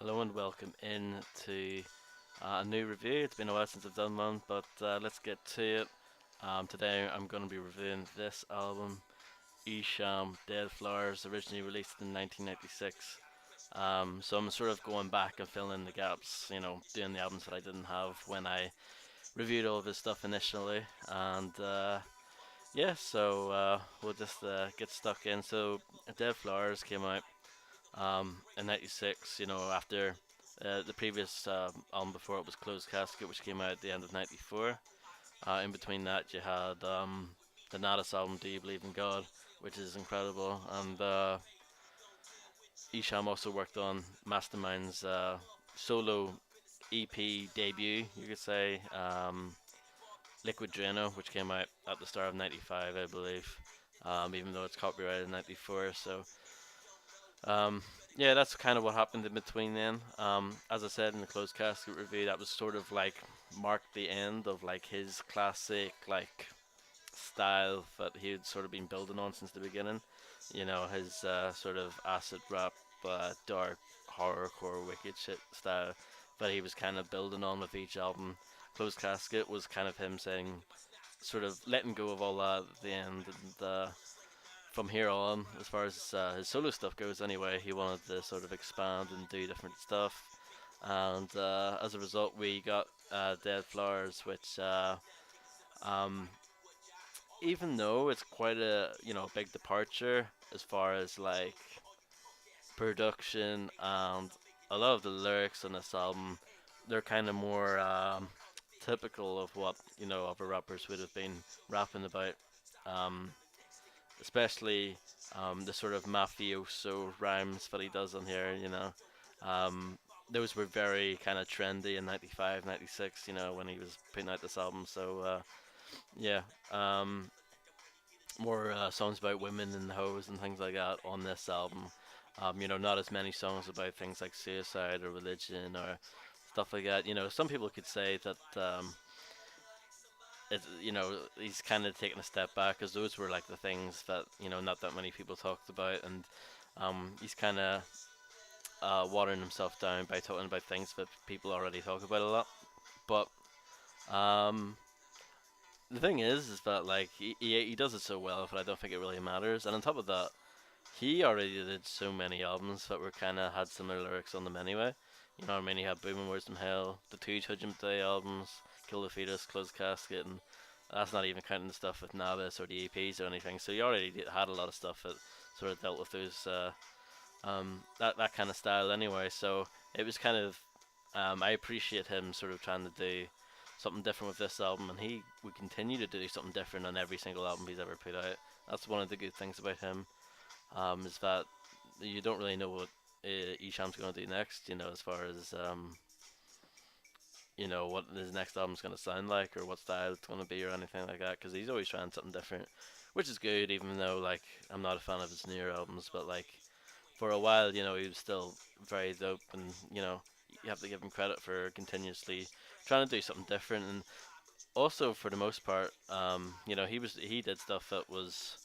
Hello and welcome in to a new review. It's been a while since I've done one, but let's get to it. Today I'm going to be reviewing this album, Esham, Dead Flowers, originally released in 1996. So I'm sort of going back and filling in the gaps, doing the albums that I didn't have when I reviewed all of his stuff initially. And yeah, so we'll just get stuck in. So Dead Flowers came out in '96. After the previous album before it was Closed Casket, which came out at the end of '94. In between that, you had the Nadas album, Do You Believe in God, which is incredible, and Isham also worked on Mastermind's solo EP debut, you could say, Liquid Drano, which came out at the start of '95, I believe, even though it's copyrighted in '94. So Um, yeah, that's kind of what happened in between then. As I said in the closed casket review, that was sort of like marked the end of like his classic like style that he had sort of been building on since the beginning. His sort of acid rap, dark horrorcore, wicked shit style that he was kind of building on with each album. Closed casket was kind of him saying, sort of letting go of all that at the end, and from here on, as far as his solo stuff goes, anyway, he wanted to sort of expand and do different stuff. And as a result, we got Dead Flowers, which, um, even though it's quite a big departure as far as like production and a lot of the lyrics on this album, they're kind of more typical of what other rappers would have been rapping about. Um, Especially the sort of mafioso rhymes that he does on here. Um, those were very kind of trendy in '95, '96, when he was putting out this album. So, yeah, um, more songs about women and hoes and things like that on this album. Not as many songs about things like suicide or religion or stuff like that. Some people could say that he's kind of taking a step back because those were like the things that not that many people talked about, and he's kind of watering himself down by talking about things that people already talk about a lot. But um, the thing is that like he does it so well that I don't think it really matters. And on top of that, he already did so many albums that were kind of had similar lyrics on them anyway. I mean, he had Booming Words from Hell, the two Judgment Day albums, Kill the Fetus, Closed Casket, and that's not even counting the stuff with Navis or the EPs or anything. So he already had a lot of stuff that sort of dealt with those that kind of style anyway. So it was kind of I appreciate him sort of trying to do something different with this album, and he would continue to do something different on every single album he's ever put out. That's one of the good things about him, is that you don't really know what Isham's going to do next. As far as what his next album's going to sound like or what style it's going to be or anything like that, because he's always trying something different, which is good. Even though like I'm not a fan of his newer albums, but like for a while, he was still very dope, and you have to give him credit for continuously trying to do something different. And also for the most part, he did stuff that was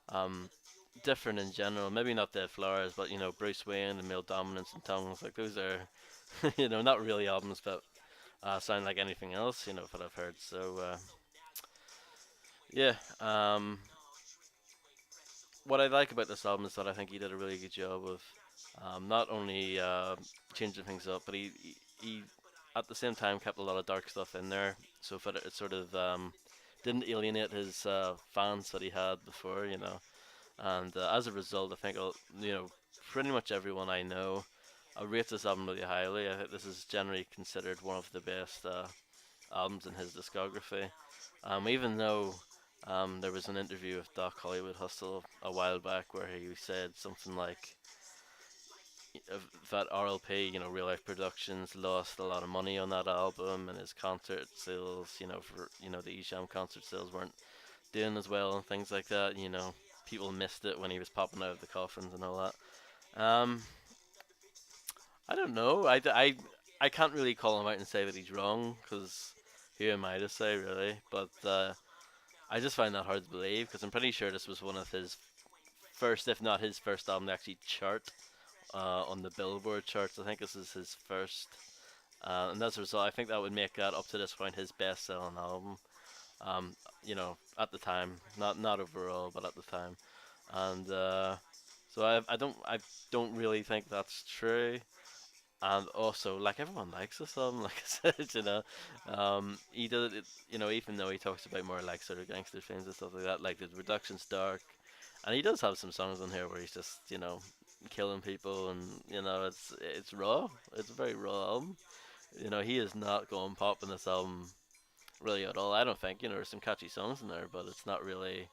um, different in general. Maybe not Dead Flowers, but Bruce Wayne and Male Dominance and Tongues, like those are not really albums, but sound like anything else that I've heard. So yeah, what I like about this album is that I think he did a really good job of not only changing things up, but he at the same time kept a lot of dark stuff in there, so that it sort of didn't alienate his fans that he had before. And as a result, I think pretty much everyone I know rates this album really highly. I think this is generally considered one of the best albums in his discography. Even though there was an interview with Doc Hollywood Hustle a while back where he said something like that RLP, Real Life Productions, lost a lot of money on that album, and his concert sales, for the Esham concert sales weren't doing as well and things like that. People missed it when he was popping out of the coffins and all that. I don't know. I can't really call him out and say that he's wrong because who am I to say really? But I just find that hard to believe because I'm pretty sure this was one of his first, if not his first album to actually chart on the Billboard charts. I think this is his first, and as a result, I think that would make that up to this point his best-selling album. Um, at the time, not overall, but at the time, and so I don't really think that's true. And also, like everyone likes this album, like I said, he did it, even though he talks about more like sort of gangster themes and stuff like that, like the reduction's dark, and he does have some songs on here where he's just, killing people, and it's raw. It's a very raw album. He is not going pop in this album really at all. I don't think. There's some catchy songs in there, but it's not really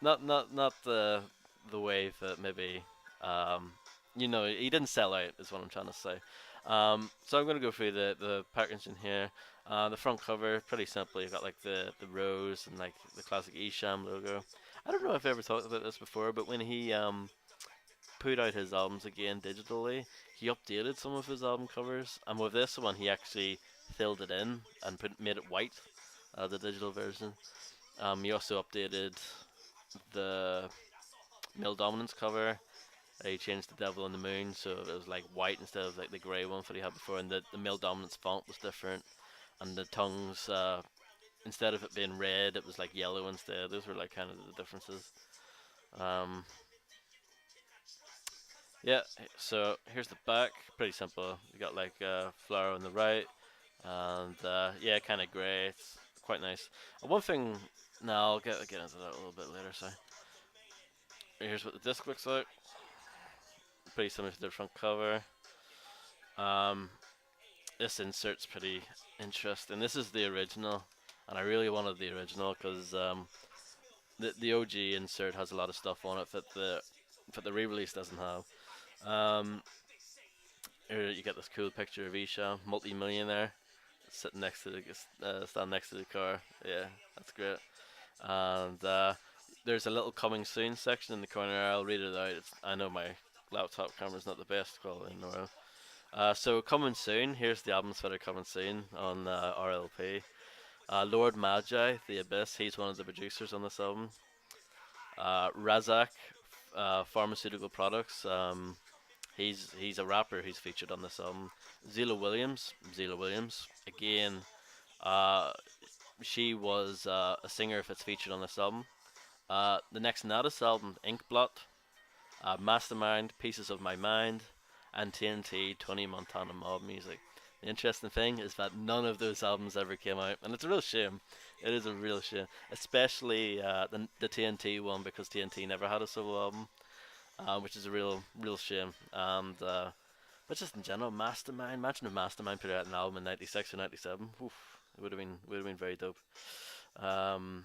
not the way that maybe um, he didn't sell out is what I'm trying to say. So I'm gonna go through the packaging here. The front cover, pretty simple. You've got like the rose and like the classic Esham logo. I don't know if I've ever talked about this before, but when he put out his albums again digitally, he updated some of his album covers, and with this one he actually filled it in and made it white, the digital version. He also updated the Male Dominance cover. He changed the Devil on the Moon, so it was like white instead of like the grey one that he had before, and the Male Dominance font was different, and the tongues, instead of it being red, it was like yellow instead. Those were like kind of the differences. Um, yeah, so here's the back, pretty simple. You got like flower on the right, and yeah, kind of grey. It's quite nice. One thing, no, I'll get into that a little bit later. So here's what the disc looks like. Pretty similar to the front cover. Um, this insert's pretty interesting. This is the original, and I really wanted the original because the OG insert has a lot of stuff on it that the re-release doesn't have. Um, Here you get this cool picture of Isha, multi-millionaire, sitting next to stand next to the car. Yeah, that's great. And there's a little coming soon section in the corner. I'll read it out. I know my laptop camera's not the best quality in the world. So coming soon. Here's the albums that are coming soon on RLP. Lord Magi, The Abyss. He's one of the producers on this album. Razak, Pharmaceutical Products. He's a rapper who's featured on this album. Zila Williams. Again, uh, she was a singer that's featured on this album. The next Natus album, Inkblot, Mastermind, Pieces of My Mind, and TNT, 20 Montana Mob Music. The interesting thing is that none of those albums ever came out, and it's a real shame. It is a real shame, especially the TNT one, because TNT never had a solo album, which is a real shame. And but just in general, Mastermind. Imagine if Mastermind put out an album in '96 or '97. Oof, it would have been very dope. Um,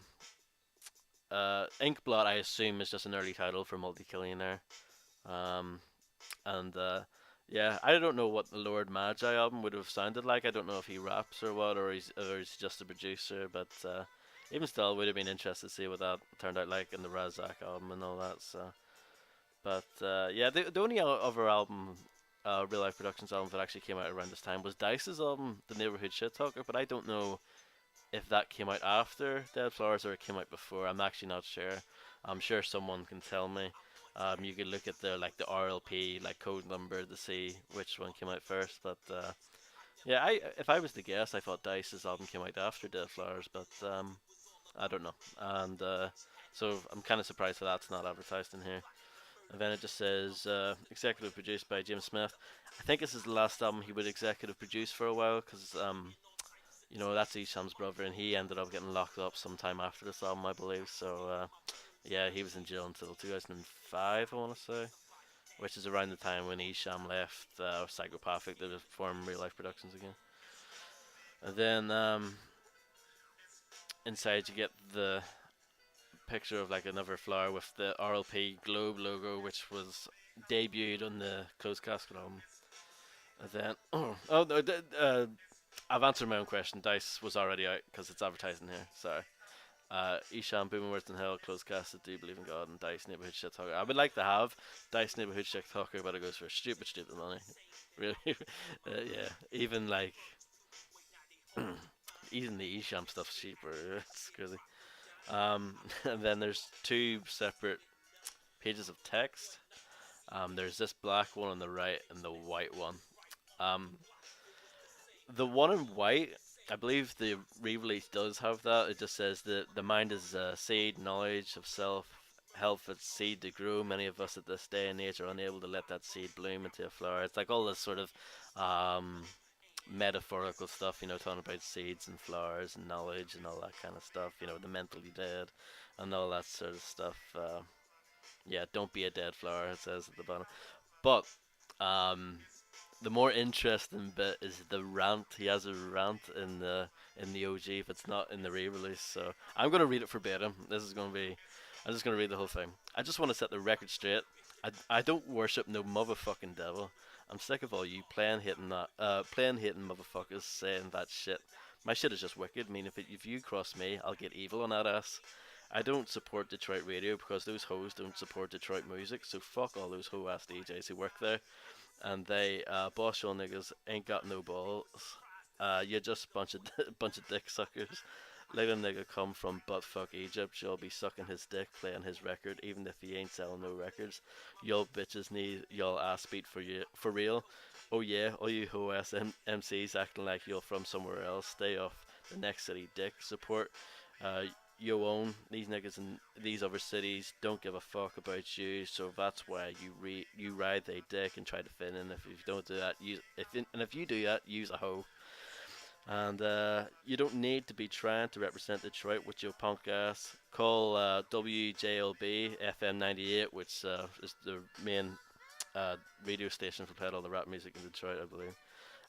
Inkblot, I assume, is just an early title for Multi-Killionaire. Um, and yeah, I don't know what the Lord Magi album would have sounded like. I don't know if he raps or what, or he's just a producer. But even still, would have been interested to see what that turned out like in the Razak album and all that. So, but yeah, the only other album, real life productions album that actually came out around this time was Dice's album, The Neighborhood Shit Talker. But I don't know if that came out after Dead Flowers or it came out before. I'm actually not sure. I'm sure someone can tell me. You could look at the RLP like code number to see which one came out first. But yeah, if I was to guess, I thought Dice's album came out after Dead Flowers, but I don't know. And so I'm kind of surprised that that's not advertised in here. And then it just says executive produced by James Smith. I think this is the last album he would executive produce for a while because that's Isham's brother, and he ended up getting locked up sometime after this album, I believe. So yeah, he was in jail until 2005, I want to say, which is around the time when Esham left Psychopathic to form Real Life Productions again. And then inside you get the picture of like another flower with the RLP Globe logo, which was debuted on the Closed Casket album. And then oh no, I've answered my own question. Dice was already out because it's advertised in here. Sorry. Esham, Booming Words in Hell, Closed Casket, Do You Believe in God, and Dice Neighborhood Shit Talker. I would like to have Dice Neighborhood Shit Talker, but it goes for stupid money. Really, yeah. Even like, even the Esham stuff's cheaper. It's crazy. And then there's two separate pages of text. There's this black one on the right and the white one. Um, the one in white, I believe the re-release does have that. It just says that the mind is seed, knowledge of self, help its seed to grow. Many of us at this day and age are unable to let that seed bloom into a flower. It's like all this sort of um, metaphorical stuff, talking about seeds and flowers and knowledge and all that kind of stuff. The mentally dead and all that sort of stuff. Yeah, don't be a dead flower. It says at the bottom. But um, the more interesting bit is the rant. He has a rant in the OG if it's not in the re-release. So I'm gonna read it verbatim. This is gonna be. I'm just gonna read the whole thing. I just want to set the record straight. I don't worship no motherfucking devil. I'm sick of all you playing hating motherfuckers saying that shit. My shit is just wicked. I mean, if you cross me, I'll get evil on that ass. I don't support Detroit radio because those hoes don't support Detroit music. So fuck all those hoe ass DJs who work there, and they boss your niggas ain't got no balls. You're just bunch of bunch of dick suckers. Let a nigga come from buttfuck Egypt, you'll be sucking his dick, playing his record, even if he ain't selling no records. Y'all bitches need y'all ass beat for real. Oh yeah, all you ho ass MCs acting like you're from somewhere else. Stay off the next city, dick. Support uh, you own these niggas in these other cities don't give a fuck about you, so that's why you ride they dick and try to fit in. If you don't do that, if you do that, use a hoe. And you don't need to be trying to represent Detroit with your punk ass. Call WJLB FM 98, which is the main radio station for playing all the rap music in Detroit, I believe.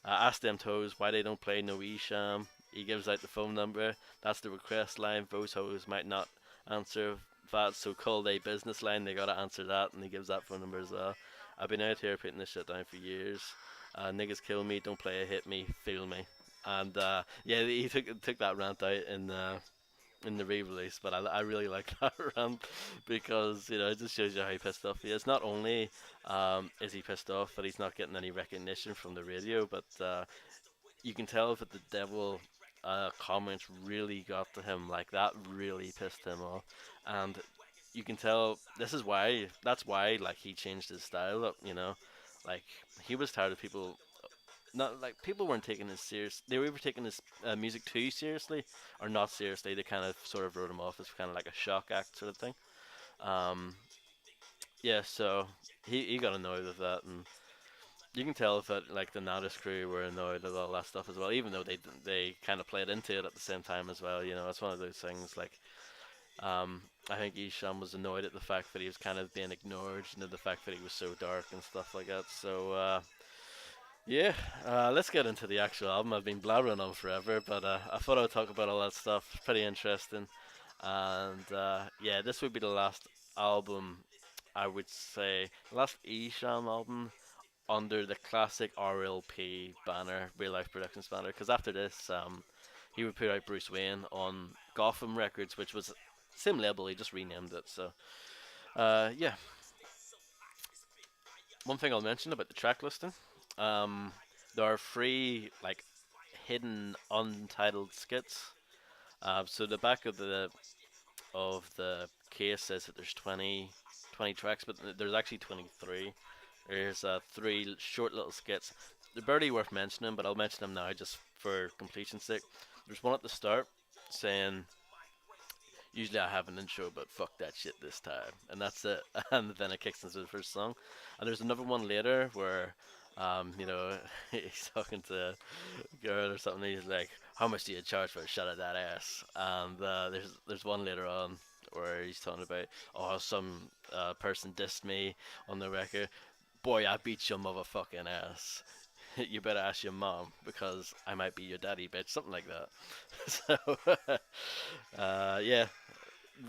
Ask them toes why they don't play no Esham. He gives out the phone number. That's the request line. Those hoes might not answer that, so call their business line. They gotta answer that, and he gives that phone number as well. I've been out here putting this shit down for years. Niggas kill me, don't play a hit me, feel me. And yeah, he took that rant out in the re-release, but I really like that rant because it just shows you how pissed off he is. Not only is he pissed off that he's not getting any recognition from the radio, but you can tell that the devil comments really got to him. Like that really pissed him off, and you can tell this is why. That's why like he changed his style up. Like he was tired of people. Not like people weren't taking his serious. They were either taking his music too seriously or not seriously. They kind of sort of wrote him off as kind of like a shock act sort of thing. Um, yeah, so he got annoyed with that, and you can tell that like the Natus crew were annoyed with all that stuff as well. Even though they kind of played into it at the same time as well. It's one of those things like I think Esham was annoyed at the fact that he was kind of being ignored, the fact that he was so dark and stuff like that. So yeah, let's get into the actual album. I've been blabbering on forever, but I thought I'd talk about all that stuff. It's pretty interesting. And yeah, this would be the last album, I would say, the last Esham album under the classic RLP banner, Real Life Productions banner. Because after this, he would put out Bruce Wayne on Gotham Records, which was same label. He just renamed it. So yeah, one thing I'll mention about the track listing. Um, there are three like hidden untitled skits. So the back of the case says that there's 20 tracks, but there's actually 23. There's three short little skits. They're barely worth mentioning, but I'll mention them now just for completion's sake. There's one at the start saying, "Usually I have an intro, but fuck that shit this time," and that's it. And then it kicks into the first song. And there's another one later where, he's talking to a girl or something. He's like, "How much do you charge for a shot of that ass?" And there's one later on where he's talking about, "Oh, some person dissed me on the record. Boy, I beat your motherfucking ass. You better ask your mom because I might be your daddy, bitch." Something like that. So, yeah,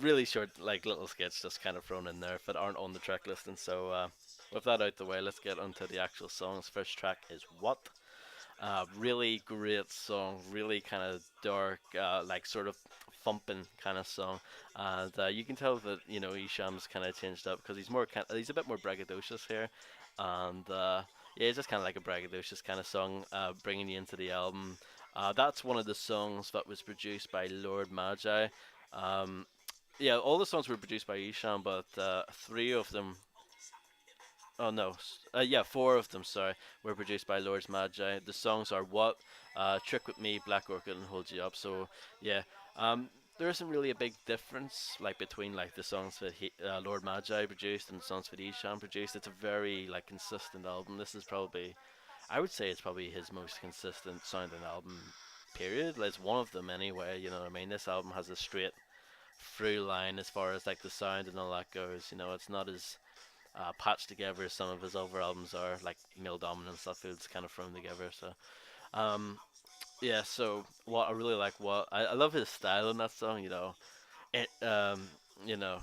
really short, like little skits just kind of thrown in there that aren't on the track listing. So, with that out the way, let's get onto the actual songs. First track is What? Really great song, really kind of dark, like sort of thumping kind of song, and you can tell that Isham's kind of changed up because he's a bit more braggadocious here, and yeah, it's just kind of like a braggadocious kind of song, bringing you into the album. That's one of the songs that was produced by Lord Magi. Um, yeah, all the songs were produced by Isham, but three of them Oh no, yeah, four of them. Sorry, were produced by Lord's Magi. The songs are "What," "Trick with Me," "Black Orchid," and "Hold You Up." So yeah, there isn't really a big difference like between like the songs that Lord Magi produced and the songs that Esham produced. It's a very like consistent album. This is probably, I would say, it's probably his most consistent sounding album. Period. Like, it's one of them anyway. You know what I mean? This album has a straight through line as far as like the sound and all that goes. You know, it's not as patched together as some of his other albums are, like Male Dominance. That feels kind of thrown together. So, um, yeah. So what I really like, what I love his style in that song. It, you know,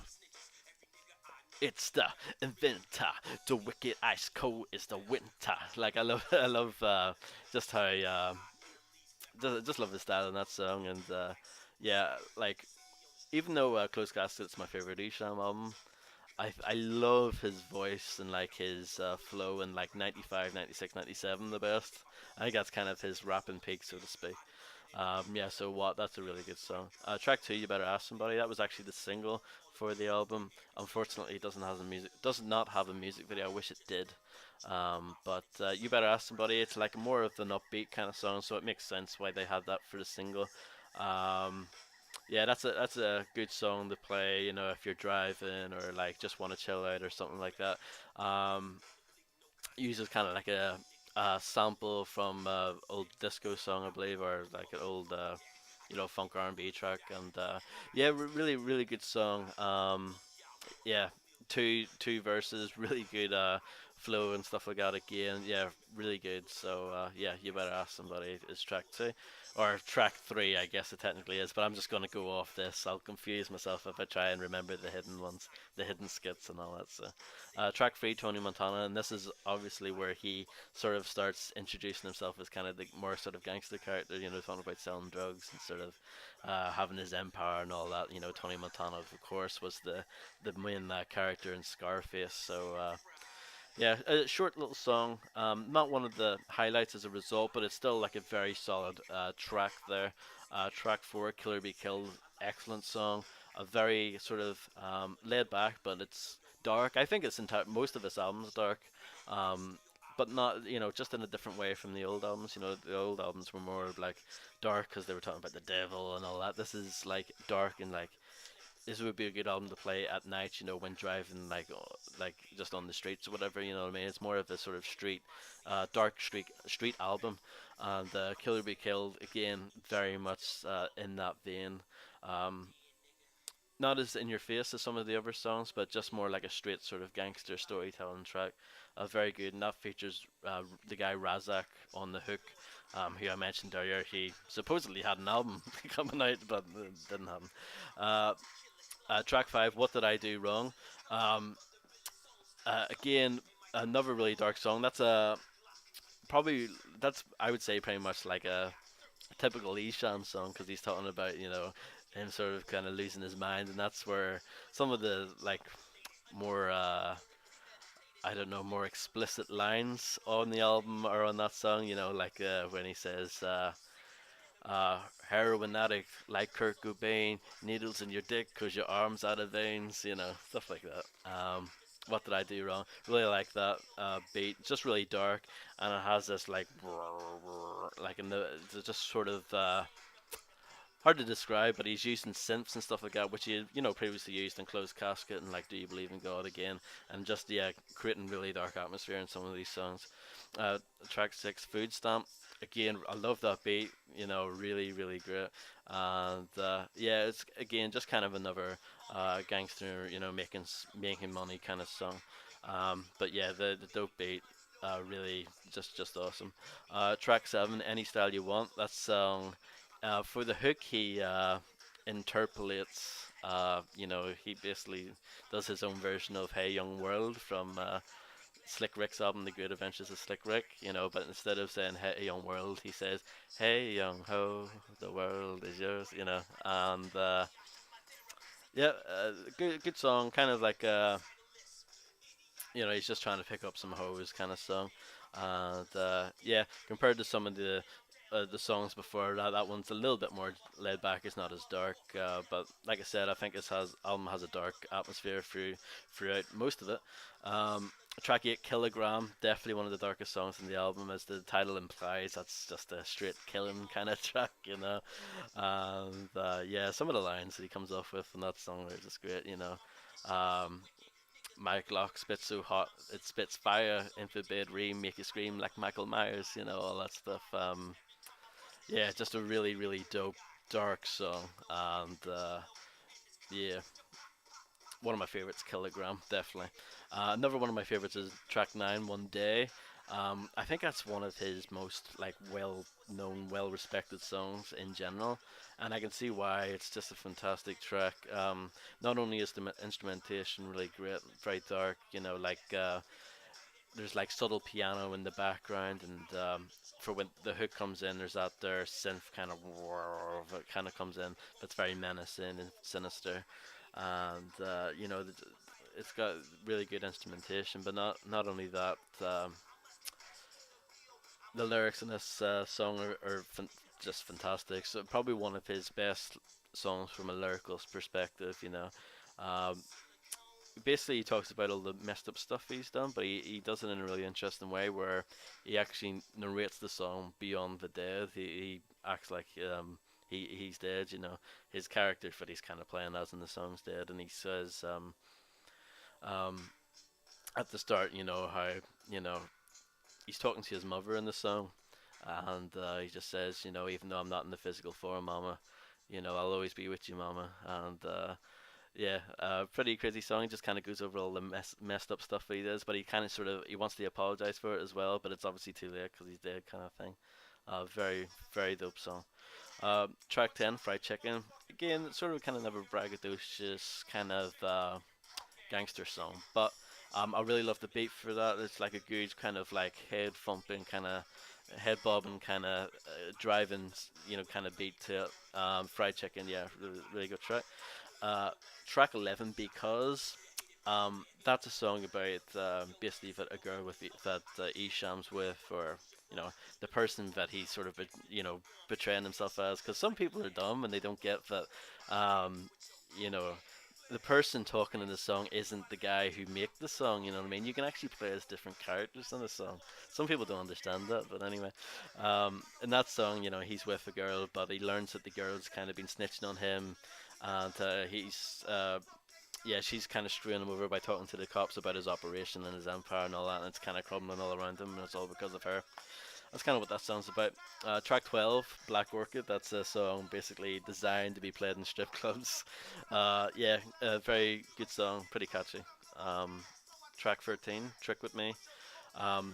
it's the inventor, the wicked ice cold is the winter. Like I love, I love just how just love the style in that song, and yeah, like even though Close Casket's my favorite Esham album, I love his voice and like his flow in like 95, 96, 97 the best. I think that's kind of his rapping peak, so to speak. Yeah, so what? That's a really good song. Track two, You Better Ask Somebody. That was actually the single for the album. Unfortunately, it does not have a music video. I wish it did. But You Better Ask Somebody. It's like more of an upbeat kind of song, so it makes sense why they had that for the single. Um, yeah, that's a good song to play. If you're driving or like just want to chill out or something like that. Um, Uses kind of like a sample from old disco song, I believe, or like an old funk R&B track, and yeah, really really good song. Yeah, two verses, really good flow and stuff like that again. Yeah, really good. So yeah, You Better Ask Somebody is track two, or track three, I guess it technically is. But I'm just gonna go off this. I'll confuse myself if I try and remember the hidden ones, the hidden skits and all that. So track three, Tony Montana, and this is obviously where he sort of starts introducing himself as kind of the more sort of gangster character. Talking about selling drugs and sort of having his empire and all that. Tony Montana, of course, was the main character in Scarface. So yeah, a short little song. Not one of the highlights as a result, but it's still like a very solid track there. Track four, Killer Be Killed, excellent song. A very sort of laid back, but it's dark. I think most of his albums dark, but not just in a different way from the old albums. The old albums were more like dark because they were talking about the devil and all that. This is like dark and like this would be a good album to play at night, when driving, like just on the streets or whatever. You know what I mean? It's more of a sort of dark street album, and Killer Be Killed again, very much in that vein. Um, Not as in your face as some of the other songs, but just more like a straight sort of gangster storytelling track. Very good, and that features the guy Razak on the hook, who I mentioned earlier. He supposedly had an album coming out, but it didn't happen. Uh, Track five, What Did I Do Wrong? Um, Again, another really dark song. Probably that's I would say pretty much like a typical Esham song because he's talking about him sort of kind of losing his mind, and that's where some of the like more I don't know, more explicit lines on the album or on that song. Like when he says. Uh, Heroin addict like Kurt Cobain, needles in your dick cause your arm's out of veins, stuff like that. What did I do wrong? Really like that beat, just really dark, and it has this like, like in it's just sort of hard to describe, but he's using synths and stuff like that, which he previously used in Closed Casket and like Do You Believe in God again, and just yeah, creating really dark atmosphere in some of these songs. Track six, Food Stamp. Again, I love that beat. Really, really great. And yeah, it's again just kind of another gangster, making money kind of song. But yeah, the dope beat, really just awesome. Track seven, Any Style You Want. That song, for the hook, he interpolates. He basically does his own version of "Hey Young World" from Slick Rick's album, The Great Adventures of Slick Rick, but instead of saying "Hey Young World," he says "Hey Young Ho, the world is yours," and yeah, good song, kind of like he's just trying to pick up some hoes kind of song, and yeah, compared to some of the songs before that, that one's a little bit more laid back. It's not as dark, but like I said, I think album has a dark atmosphere throughout most of it. Track 8, Kilogram, definitely one of the darkest songs in the album, as the title implies. That's just a straight killing kind of track, you know. And yeah, some of the lines that he comes off with in that song are just great, you know. Um, My Glock spits so hot, it spits fire, infrared ream, make you scream like Michael Myers, you know, all that stuff. Yeah, just a really, really dope, dark song. And yeah, one of my favorites, Kilogram, definitely. Another one of my favorites is track 9, One Day. I think that's one of his most like well-known, well-respected songs in general, and I can see why. It's just a fantastic track. Not only is the instrumentation really great, very dark, you know, like there's like subtle piano in the background, and for when the hook comes in, there's that there synth kind of that kind of comes in. That's very menacing and sinister, and you know, it's got really good instrumentation. But not only that, the lyrics in this song are just fantastic. So probably one of his best songs from a lyrical perspective. You know, um, basically he talks about all the messed up stuff he's done, but he does it in a really interesting way where he actually narrates the song beyond the dead. He acts like he's dead. You know, his character that he's kind of playing as in the song's dead, and he says um, at the start, you know how you know he's talking to his mother in the song, and he just says, you know, even though I'm not in the physical form, Mama, you know, I'll always be with you, Mama, and yeah, pretty crazy song. He just kind of goes over all the messed up stuff that he does, but he kind of sort of he wants to apologize for it as well, but it's obviously too late because he's dead, kind of thing. Very very dope song. Track 10, Fried Chicken. Again, it's sort of kind of never braggadocious kind of gangster song, but I really love the beat for that. It's like a good kind of like head thumping kind of head bobbing kind of driving, you know, kind of beat to it. Fried Chicken, yeah, really, really good track. Uh, Track 11, Because that's a song about basically that a girl with that Esham's with, or you know, the person that he's sort of you know betraying himself as. Because some people are dumb and they don't get that. You know, the person talking in the song isn't the guy who made the song. You know what I mean? You can actually play as different characters in the song. Some people don't understand that, but anyway, in that song, you know, he's with a girl, but he learns that the girl's kind of been snitching on him, and he's yeah, she's kind of screwing him over by talking to the cops about his operation and his empire and all that, and it's kind of crumbling all around him, and it's all because of her. That's kind of what that song's about. Track 12, Black Orchid, that's a song basically designed to be played in strip clubs. Yeah, a very good song, pretty catchy. Um, Track 13, Trick With Me. Um,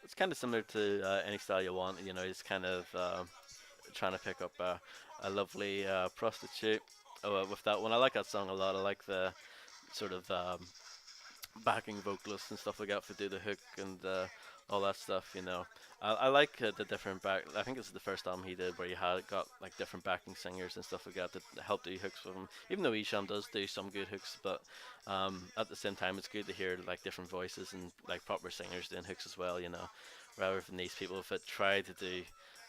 it's kind of similar to Any Style You Want, you know, he's kind of trying to pick up a lovely prostitute. With that one, I like that song a lot. I like the sort of backing vocalists and stuff like that for do the hook and all that stuff. You know, I like the different back. I think this is the first album he did where he had got like different backing singers and stuff like that to help do hooks with him. Even though Esham does do some good hooks, but at the same time, it's good to hear like different voices and like proper singers doing hooks as well. You know, rather than these people that try to do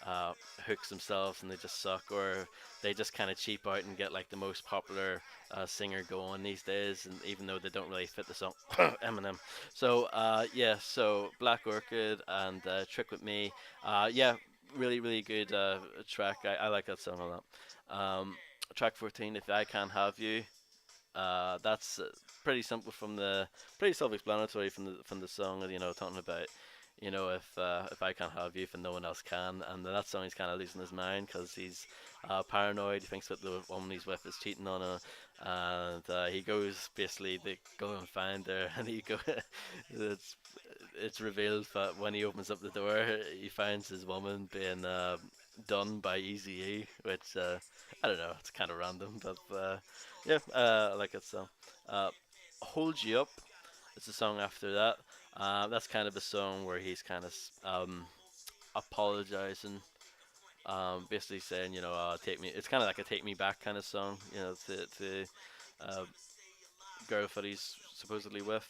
uh, hooks themselves and they just suck, or they just kind of cheap out and get like the most popular singer going these days, and even though they don't really fit the song, Eminem. So yeah, so Black Orchid and Trick with Me, yeah, really really good track. I like that song a lot. Track 14, If I Can't Have You. That's pretty simple from the pretty self-explanatory from the song. You know, talking about you know if I can't have you, then no one else can. And that song he's kind of losing his mind because he's paranoid. He thinks that the woman he's with is cheating on her, and he goes basically they go and find her, and he go. it's it's revealed that when he opens up the door, he finds his woman being done by Eazy-E, which I don't know, it's kind of random, but yeah, I like it. So, uh, Hold You Up is the song after that. That's kind of a song where he's kind of apologizing, basically saying, you know, take me. It's kind of like a take me back kind of song, you know, to uh, girl that he's supposedly with.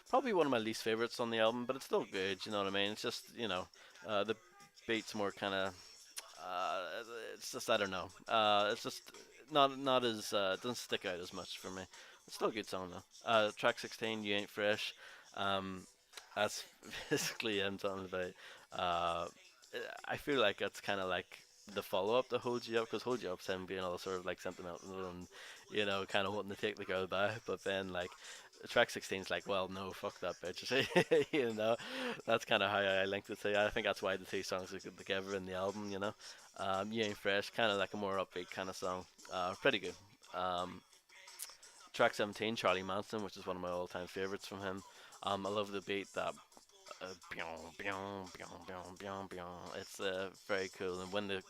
Probably one of my least favorites on the album, but it's still good. You know what I mean? It's just you know, the beat's more kind of. Uh, it's just I don't know. It's just not as doesn't stick out as much for me. Still a good song though. Track 16, You Ain't Fresh. Um, that's basically him talking about. Uh, I feel like it's kind of like the follow up to Hold You Up, because Hold You Up's him being all sort of like sentimental and, kind of wanting to take the girl back, but then like track 16 is like, well, no, fuck that bitch. That's kind of how I linked it to. I think that's why the two songs are good together in the album. You Ain't Fresh, kind of like a more upbeat kind of song. Pretty good. Um, Track 17, Charlie Manson, which is one of my all-time favorites from him. I love the beat that byong, byong, byong, byong, byong, byong. It's very cool. And when the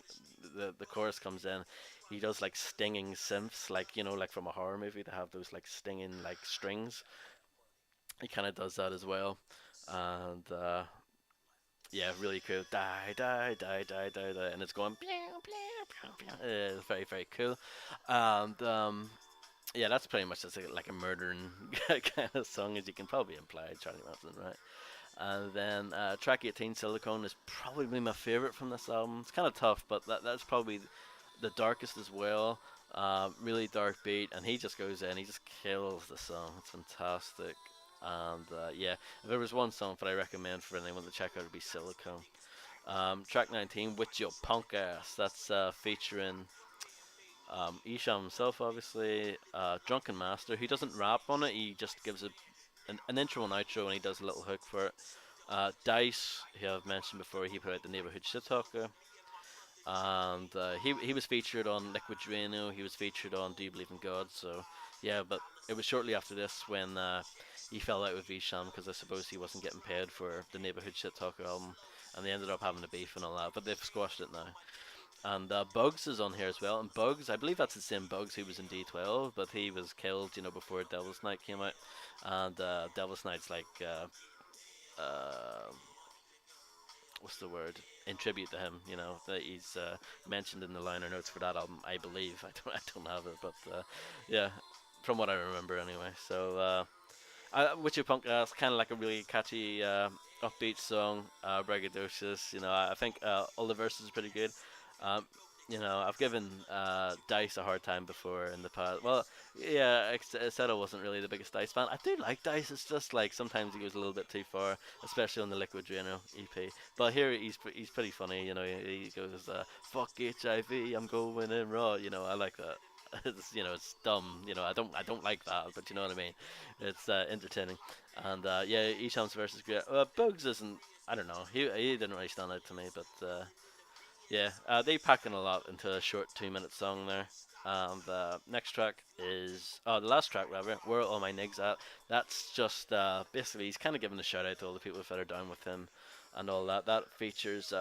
chorus comes in, he does like stinging synths, like like from a horror movie. They have those like stinging like strings. He kind of does that as well, and yeah, really cool. Die, die, die, die, die, die, and it's going. It's very, very cool, and yeah, that's pretty much just like a murdering kind of song, as you can probably imply, Charlie Manson, right? And then track 18, Silicone, is probably my favorite from this album. It's kind of tough, but that's probably the darkest as well. Really dark beat, and he just goes in, he just kills the song. It's fantastic. And yeah, if there was one song that I recommend for anyone to check out, it'd be Silicone. Track 19, With Your Punk Ass. That's featuring Esham himself, obviously. Drunken Master. He doesn't rap on it, he just gives an intro and outro, and he does a little hook for it. Dice, who I've mentioned before, he put out the Neighborhood Shit Talker, and he was featured on Liquid Drano. He was featured on Do You Believe in God? So yeah, but it was shortly after this when he fell out with Visham, because I suppose he wasn't getting paid for the Neighborhood Shit Talker album, and they ended up having a beef and all that. But they've squashed it now. And Bugs is on here as well. And Bugs, I believe that's the same Bugs who was in D12, but he was killed, before Devil's Night came out. And Devil's Night's like uh, what's the word? In tribute to him, that he's mentioned in the liner notes for that album. I believe I don't have it, but yeah, from what I remember anyway. So With Your Punk Ass, kind of like a really catchy, upbeat song, braggadocious. I think all the verses are pretty good. Um, I've given Dice a hard time before in the past. Well, yeah, I said I wasn't really the biggest Dice fan. I do like Dice. It's just like sometimes he goes a little bit too far, especially on the Liquid Drano EP. But here he's pretty funny. He goes, "Fuck HIV, I'm going in raw." I like that. It's dumb. I don't like that, but you know what I mean. It's entertaining, and yeah, Esham's verse is great. Bugs isn't. I don't know. He didn't really stand out to me, but yeah, they pack in a lot into a short 2 minute song there. The next track is, the last track rather, Where Are All My Nigs At? That's just basically he's kind of giving a shout out to all the people that are down with him and all that. That features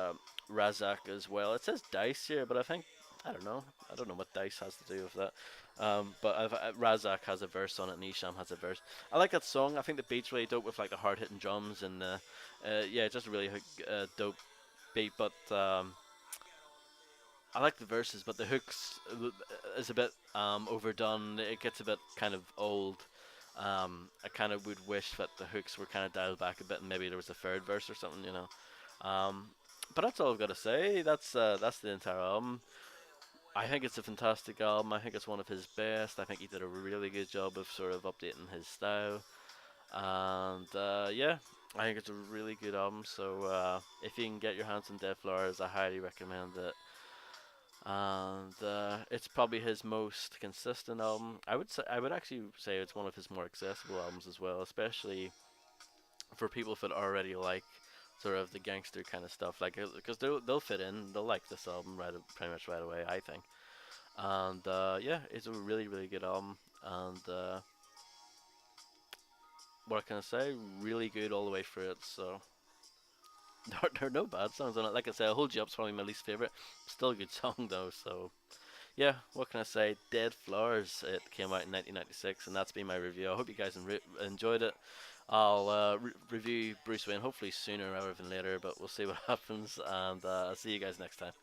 Razak as well. It says Dice here, but I don't know. I don't know what Dice has to do with that. But Razak has a verse on it, and Isham has a verse. I like that song. I think the beat's really dope with like the hard hitting drums, and yeah, just a really dope beat. But I like the verses, but the hooks is a bit overdone. It gets a bit kind of old. I kind of would wish that the hooks were kind of dialed back a bit, and maybe there was a third verse or something. But that's all I've got to say. That's the entire album. I think it's a fantastic album. I think it's one of his best. I think he did a really good job of sort of updating his style. And yeah, I think it's a really good album. So if you can get your hands on Dead Flowers, I highly recommend it. And it's probably his most consistent album. I would actually say it's one of his more accessible albums as well, especially for people that already like sort of the gangster kind of stuff, like because they'll fit in, they'll like this album pretty much right away, I think. And yeah, it's a really really good album, and what can I say? Really good all the way through it. So there are no bad songs on it. Like I said, Hold You Up's probably my least favorite. Still a good song though. So yeah, what can I say? Dead Flowers. It came out in 1996, and that's been my review. I hope you guys enjoyed it. I'll review Bruce Wayne hopefully sooner rather than later, but we'll see what happens. And I'll see you guys next time.